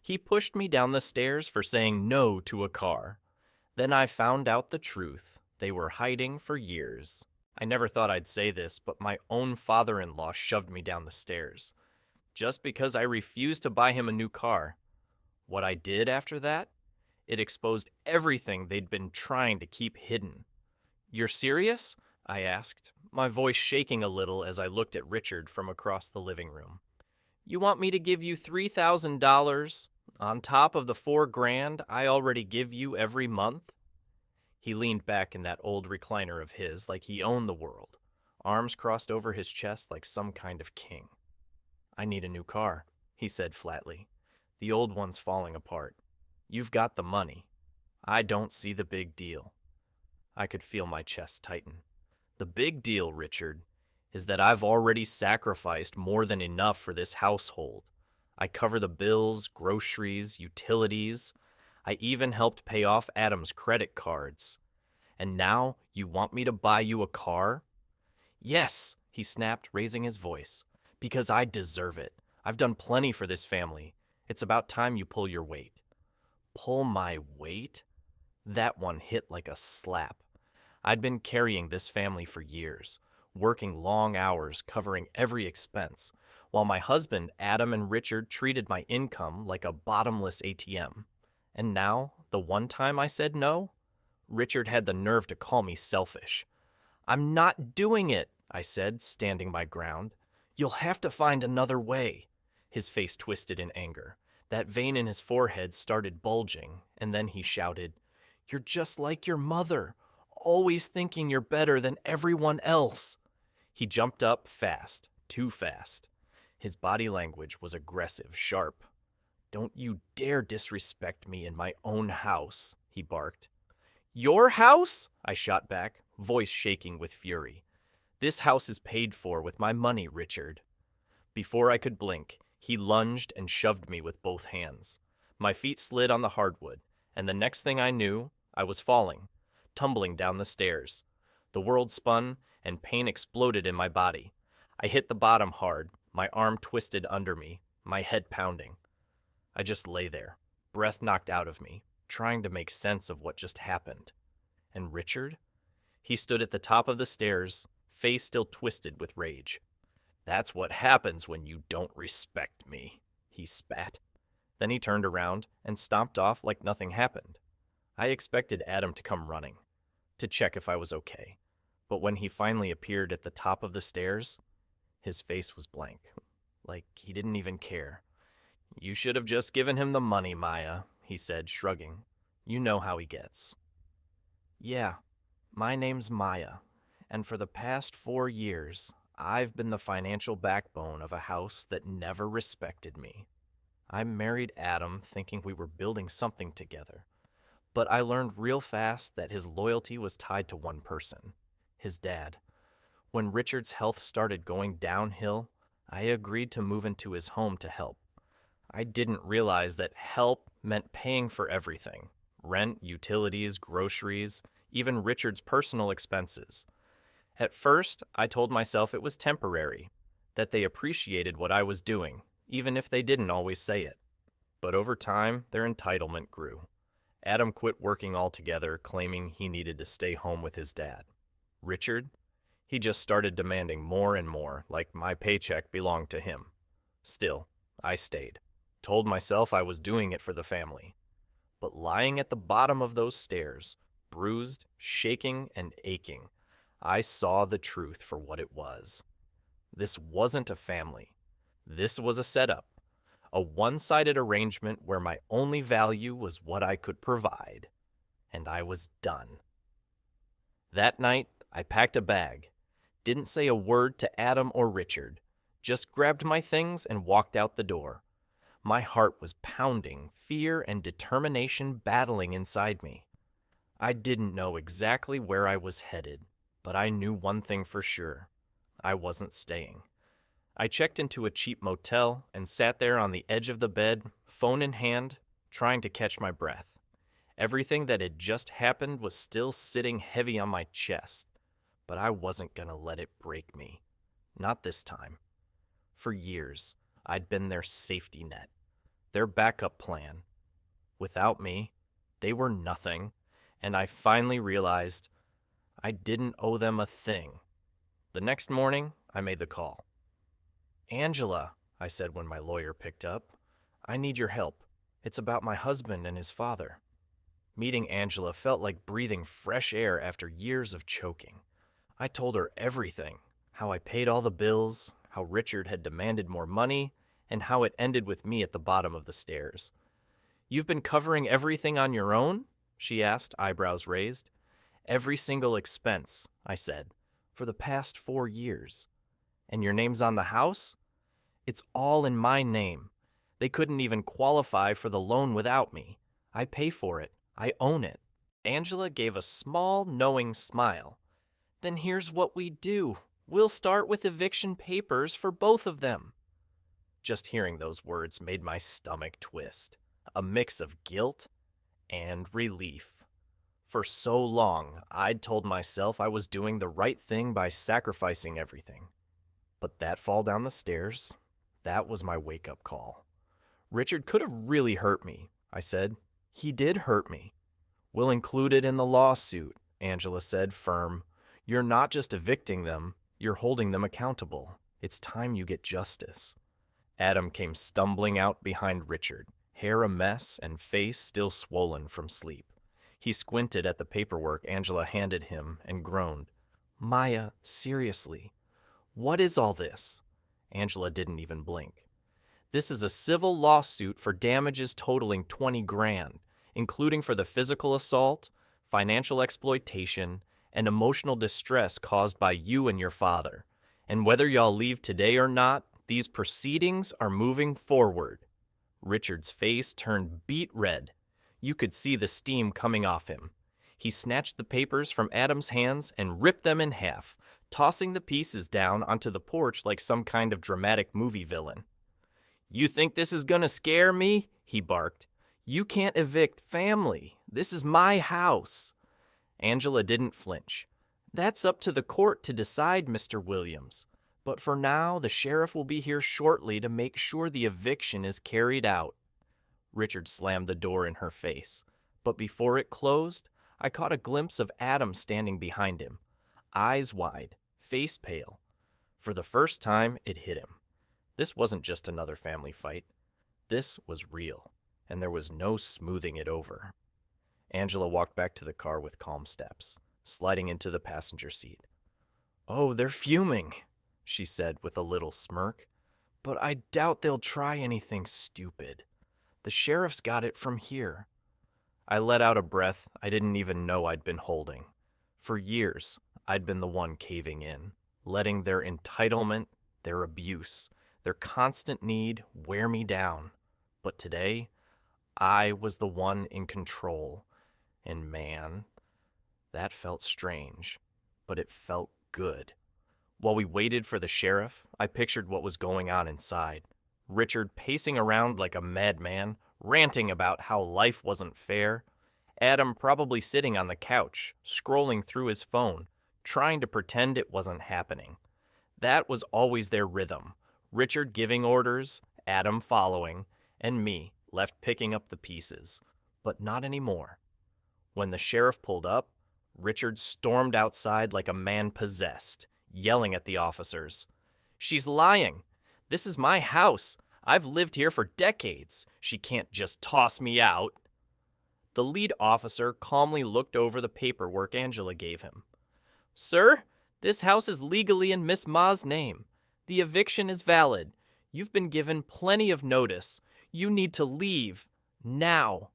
He pushed me down the stairs for saying no to a car. Then I found out the truth. They were hiding for years. I never thought I'd say this, but my own father-in-law shoved me down the stairs, just because I refused to buy him a new car. What I did after that? It exposed everything they'd been trying to keep hidden. "You're serious?" I asked, my voice shaking a little as I looked at Richard from across the living room. "You want me to give you $3,000 on top of the $4,000 I already give you every month?" He leaned back in that old recliner of his like he owned the world, arms crossed over his chest like some kind of king. "I need a new car," he said flatly. "The old one's falling apart. You've got the money. I don't see the big deal." I could feel my chest tighten. "The big deal, Richard, is that I've already sacrificed more than enough for this household. I cover the bills, groceries, utilities. I even helped pay off Adam's credit cards. And now you want me to buy you a car?" "Yes," he snapped, raising his voice, "because I deserve it. I've done plenty for this family. It's about time you pull your weight." Pull my weight? That one hit like a slap. I'd been carrying this family for years, working long hours, covering every expense, while my husband, Adam, and Richard treated my income like a bottomless ATM. And now, the one time I said no, Richard had the nerve to call me selfish. "I'm not doing it," I said, standing my ground. "You'll have to find another way." His face twisted in anger. That vein in his forehead started bulging, and then he shouted, "You're just like your mother, always thinking you're better than everyone else." He jumped up fast, too fast. His body language was aggressive, sharp. "Don't you dare disrespect me in my own house," he barked. "Your house?" I shot back, voice shaking with fury. "This house is paid for with my money, Richard." Before I could blink, he lunged and shoved me with both hands. My feet slid on the hardwood, and the next thing I knew, I was falling, tumbling down the stairs. The world spun, and pain exploded in my body. I hit the bottom hard, my arm twisted under me, my head pounding. I just lay there, breath knocked out of me, trying to make sense of what just happened. And Richard? He stood at the top of the stairs, face still twisted with rage. "That's what happens when you don't respect me," he spat. Then he turned around and stomped off like nothing happened. I expected Adam to come running, to check if I was okay. But when he finally appeared at the top of the stairs, his face was blank, like he didn't even care. "You should have just given him the money, Maya," he said, shrugging. "You know how he gets." "Yeah, my name's Maya, and for the past 4 years, I've been the financial backbone of a house that never respected me. I married Adam thinking we were building something together, but I learned real fast that his loyalty was tied to one person, his dad. When Richard's health started going downhill, I agreed to move into his home to help. I didn't realize that help meant paying for everything: rent, utilities, groceries, even Richard's personal expenses. At first, I told myself it was temporary, that they appreciated what I was doing, even if they didn't always say it. But over time, their entitlement grew. Adam quit working altogether, claiming he needed to stay home with his dad. Richard? He just started demanding more and more, like my paycheck belonged to him. Still, I stayed. Told myself I was doing it for the family. But lying at the bottom of those stairs, bruised, shaking, and aching, I saw the truth for what it was. This wasn't a family. This was a setup. A one-sided arrangement where my only value was what I could provide. And I was done. That night, I packed a bag. Didn't say a word to Adam or Richard. Just grabbed my things and walked out the door. My heart was pounding, fear and determination battling inside me. I didn't know exactly where I was headed, but I knew one thing for sure. I wasn't staying. I checked into a cheap motel and sat there on the edge of the bed, phone in hand, trying to catch my breath. Everything that had just happened was still sitting heavy on my chest, but I wasn't gonna let it break me. Not this time. For years, I'd been their safety net. their backup plan. Without me, they were nothing, and I finally realized I didn't owe them a thing. The next morning, I made the call. "Angela," I said when my lawyer picked up, "I need your help. It's about my husband and his father." Meeting Angela felt like breathing fresh air after years of choking. I told her everything, how I paid all the bills, how Richard had demanded more money, and how it ended with me at the bottom of the stairs. "You've been covering everything on your own?" she asked, eyebrows raised. "Every single expense," I said, "for the past 4 years. And your name's on the house?" "It's all in my name. They couldn't even qualify for the loan without me. I pay for it. I own it." Angela gave a small, knowing smile. "Then here's what we do. We'll start with eviction papers for both of them." Just hearing those words made my stomach twist, a mix of guilt and relief. For so long, I'd told myself I was doing the right thing by sacrificing everything. But that fall down the stairs, that was my wake-up call. "Richard could have really hurt me," I said. "He did hurt me." "We'll include it in the lawsuit," Angela said, firm. "You're not just evicting them, you're holding them accountable. It's time you get justice." Adam came stumbling out behind Richard, hair a mess and face still swollen from sleep. He squinted at the paperwork Angela handed him and groaned. "Maya, seriously, what is all this?" Angela didn't even blink. "This is a civil lawsuit for damages totaling 20 grand, including for the physical assault, financial exploitation, and emotional distress caused by you and your father. And whether y'all leave today or not, these proceedings are moving forward." Richard's face turned beet red. You could see the steam coming off him. He snatched the papers from Adam's hands and ripped them in half, tossing the pieces down onto the porch like some kind of dramatic movie villain. "You think this is gonna scare me?" he barked. "You can't evict family. This is my house." Angela didn't flinch. "That's up to the court to decide, Mr. Williams. But for now, the sheriff will be here shortly to make sure the eviction is carried out." Richard slammed the door in her face, but before it closed, I caught a glimpse of Adam standing behind him, eyes wide, face pale. For the first time, it hit him. This wasn't just another family fight. This was real, and there was no smoothing it over. Angela walked back to the car with calm steps, sliding into the passenger seat. "Oh, they're fuming," she said with a little smirk. "But I doubt they'll try anything stupid. The sheriff's got it from here." I let out a breath I didn't even know I'd been holding. For years, I'd been the one caving in, letting their entitlement, their abuse, their constant need wear me down. But today, I was the one in control. And man, that felt strange, but it felt good. While we waited for the sheriff, I pictured what was going on inside. Richard pacing around like a madman, ranting about how life wasn't fair. Adam probably sitting on the couch, scrolling through his phone, trying to pretend it wasn't happening. That was always their rhythm. Richard giving orders, Adam following, and me left picking up the pieces. But not anymore. When the sheriff pulled up, Richard stormed outside like a man possessed, yelling at the officers. "She's lying. This is my house. I've lived here for decades. She can't just toss me out." The lead officer calmly looked over the paperwork Angela gave him. "Sir, this house is legally in Miss Ma's name. The eviction is valid. You've been given plenty of notice. You need to leave. Now."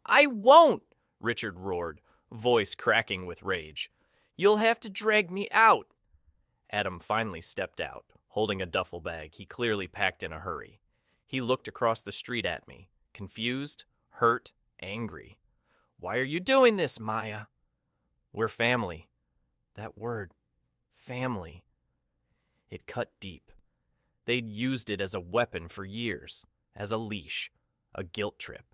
"I won't!" Richard roared, voice cracking with rage. "You'll have to drag me out." Adam finally stepped out, holding a duffel bag he clearly packed in a hurry. He looked across the street at me, confused, hurt, angry. "Why are you doing this, Maya?" "We're family." That word, family. It cut deep. They'd used it as a weapon for years, as a leash, a guilt trip,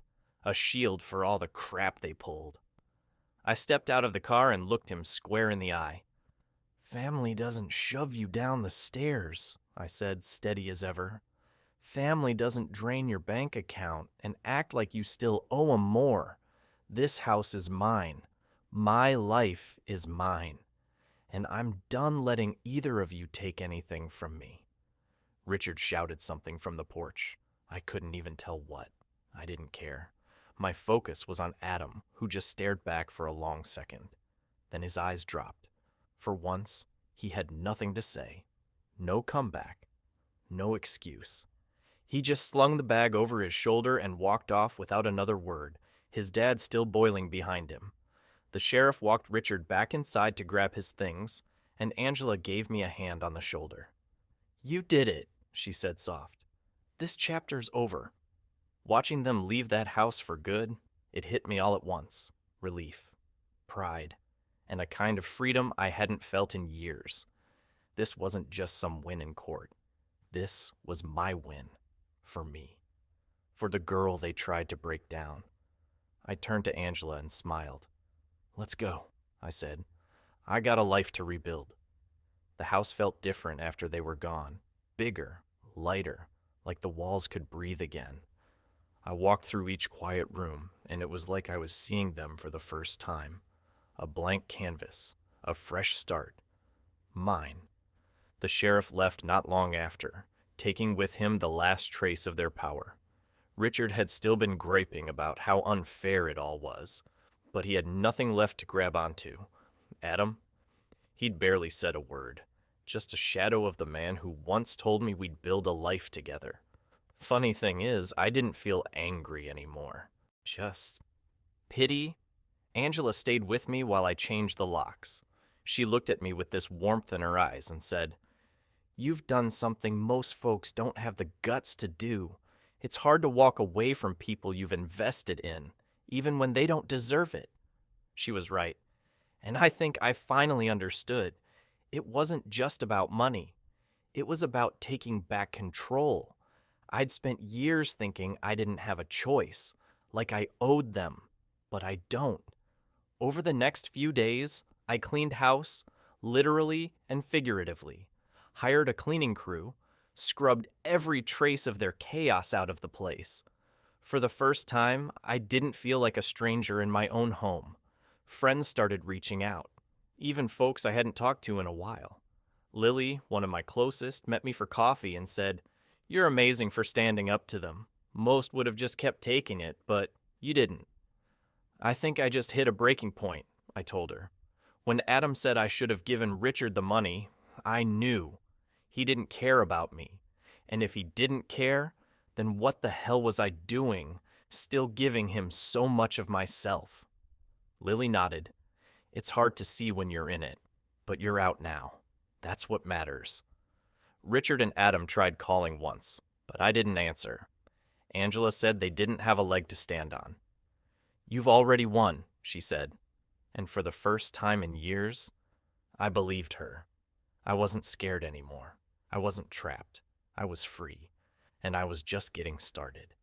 a shield for all the crap they pulled. I stepped out of the car and looked him square in the eye. "Family doesn't shove you down the stairs," I said, steady as ever. Family doesn't drain your bank account and act like you still owe 'em more. This house is mine. My life is mine. And I'm done letting either of you take anything from me." Richard shouted something from the porch. I couldn't even tell what. I didn't care. My focus was on Adam, who just stared back for a long second. Then his eyes dropped. For once, he had nothing to say. No comeback. No excuse. He just slung the bag over his shoulder and walked off without another word, his dad still boiling behind him. The sheriff walked Richard back inside to grab his things, and Angela gave me a hand on the shoulder. "You did it," she said soft. "This chapter's over." Watching them leave that house for good, it hit me all at once. Relief, pride, and a kind of freedom I hadn't felt in years. This wasn't just some win in court. This was my win. For me. For the girl they tried to break down. I turned to Angela and smiled. "Let's go," I said. "I got a life to rebuild." The house felt different after they were gone. Bigger, lighter, like the walls could breathe again. I walked through each quiet room, and it was like I was seeing them for the first time. A blank canvas, a fresh start. Mine. The sheriff left not long after, taking with him the last trace of their power. Richard had still been griping about how unfair it all was, but he had nothing left to grab onto. Adam? He'd barely said a word, just a shadow of the man who once told me we'd build a life together. Funny thing is, I didn't feel angry anymore. Just pity. Angela stayed with me while I changed the locks. She looked at me with this warmth in her eyes and said, "You've done something most folks don't have the guts to do. It's hard to walk away from people you've invested in, even when they don't deserve it." She was right. And I think I finally understood. It wasn't just about money. It was about taking back control. I'd spent years thinking I didn't have a choice, like I owed them, but I don't. Over the next few days, I cleaned house, literally and figuratively, hired a cleaning crew, scrubbed every trace of their chaos out of the place. For the first time, I didn't feel like a stranger in my own home. Friends started reaching out, even folks I hadn't talked to in a while. Lily, one of my closest, met me for coffee and said, "You're amazing for standing up to them. Most would have just kept taking it, but you didn't." "I think I just hit a breaking point," I told her. When Adam said I should have given Richard the money, I knew. He didn't care about me. And if he didn't care, then what the hell was I doing, still giving him so much of myself? Lily nodded. "It's hard to see when you're in it, but you're out now. That's what matters." Richard and Adam tried calling once, but I didn't answer. Angela said they didn't have a leg to stand on. "You've already won," she said. And for the first time in years, I believed her. I wasn't scared anymore. I wasn't trapped. I was free. And I was just getting started.